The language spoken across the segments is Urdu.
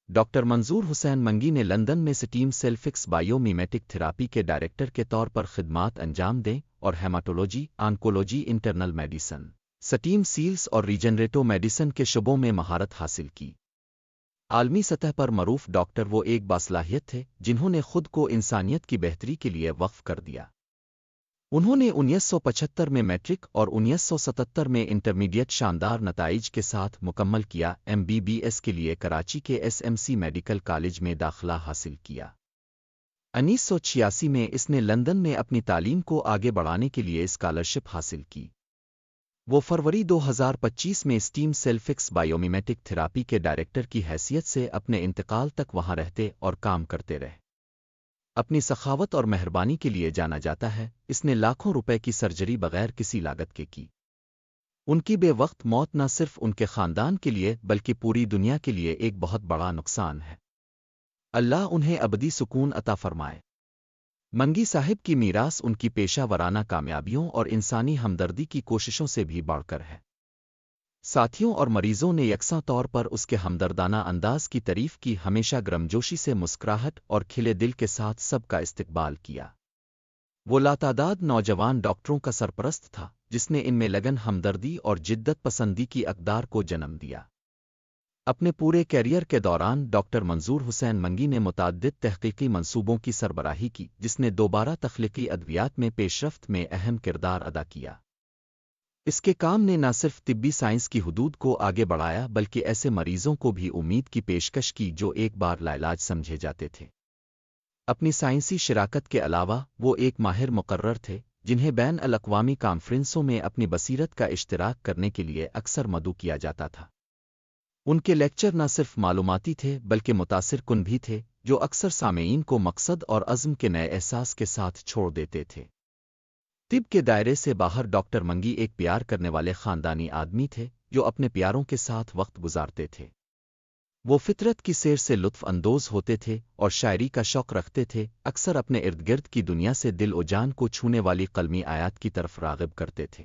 ڈاکٹر منظور حسین منگی نے لندن میں stem cell fix biomimetic therapy کے ڈائریکٹر کے طور پر خدمات انجام دیں اور haematology, oncology, internal medicine, stem cells اور ریجنریٹو میڈیسن کے شعبوں میں مہارت حاصل کی۔ عالمی سطح پر معروف ڈاکٹر وہ ایک باصلاحیت تھے جنہوں نے خود کو انسانیت کی بہتری کے لیے وقف کر دیا۔ انہوں نے 1975 میں میٹرک اور 1977 میں انٹرمیڈیٹ شاندار نتائج کے ساتھ مکمل کیا۔ MBBS کے لیے کراچی کے SMC میڈیکل کالج میں داخلہ حاصل کیا۔ 1986 میں اس نے لندن میں اپنی تعلیم کو آگے بڑھانے کے لیے اسکالرشپ حاصل کی۔ وہ فروری 2025 میں سٹیم سیل فکس بائیومیمیٹک تھراپی کے ڈائریکٹر کی حیثیت سے اپنے انتقال تک وہاں رہتے اور کام کرتے رہے۔ اپنی سخاوت اور مہربانی کے لیے جانا جاتا ہے، اس نے لاکھوں روپے کی سرجری بغیر کسی لاگت کے کی۔ ان کی بے وقت موت نہ صرف ان کے خاندان کے لیے بلکہ پوری دنیا کے لیے ایک بہت بڑا نقصان ہے۔ اللہ انہیں ابدی سکون عطا فرمائے۔ منگی صاحب کی میراث ان کی پیشہ ورانہ کامیابیوں اور انسانی ہمدردی کی کوششوں سے بھی بڑھ کر ہے۔ ساتھیوں اور مریضوں نے یکساں طور پر اس کے ہمدردانہ انداز کی تعریف کی، ہمیشہ گرمجوشی سے مسکراہٹ اور کھلے دل کے ساتھ سب کا استقبال کیا۔ وہ لاتعداد نوجوان ڈاکٹروں کا سرپرست تھا جس نے ان میں لگن، ہمدردی اور جدت پسندی کی اقدار کو جنم دیا۔ اپنے پورے کیریئر کے دوران ڈاکٹر منظور حسین منگی نے متعدد تحقیقی منصوبوں کی سربراہی کی جس نے دوبارہ تخلیقی ادویات میں پیش رفت میں اہم کردار ادا کیا۔ اس کے کام نے نہ صرف طبی سائنس کی حدود کو آگے بڑھایا بلکہ ایسے مریضوں کو بھی امید کی پیشکش کی جو ایک بار لاعلاج سمجھے جاتے تھے۔ اپنی سائنسی شراکت کے علاوہ وہ ایک ماہر مقرر تھے جنہیں بین الاقوامی کانفرنسوں میں اپنی بصیرت کا اشتراک کرنے کے لیے اکثر مدعو کیا جاتا تھا۔ ان کے لیکچر نہ صرف معلوماتی تھے بلکہ متاثر کن بھی تھے جو اکثر سامعین کو مقصد اور عزم کے نئے احساس کے ساتھ چھوڑ دیتے تھے۔ طب کے دائرے سے باہر ڈاکٹر منگی ایک پیار کرنے والے خاندانی آدمی تھے جو اپنے پیاروں کے ساتھ وقت گزارتے تھے۔ وہ فطرت کی سیر سے لطف اندوز ہوتے تھے اور شاعری کا شوق رکھتے تھے، اکثر اپنے ارد گرد کی دنیا سے دل و جان کو چھونے والی قلمی آیات کی طرف راغب کرتے تھے۔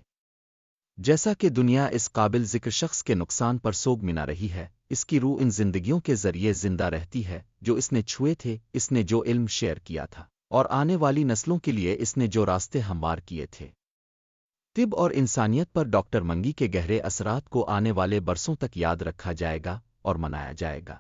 جیسا کہ دنیا اس قابل ذکر شخص کے نقصان پر سوگ منا رہی ہے، اس کی روح ان زندگیوں کے ذریعے زندہ رہتی ہے جو اس نے چھوئے تھے، اس نے جو علم شیئر کیا تھا اور آنے والی نسلوں کے لیے اس نے جو راستے ہموار کیے تھے۔ طب اور انسانیت پر ڈاکٹر منگی کے گہرے اثرات کو آنے والے برسوں تک یاد رکھا جائے گا اور منایا جائے گا۔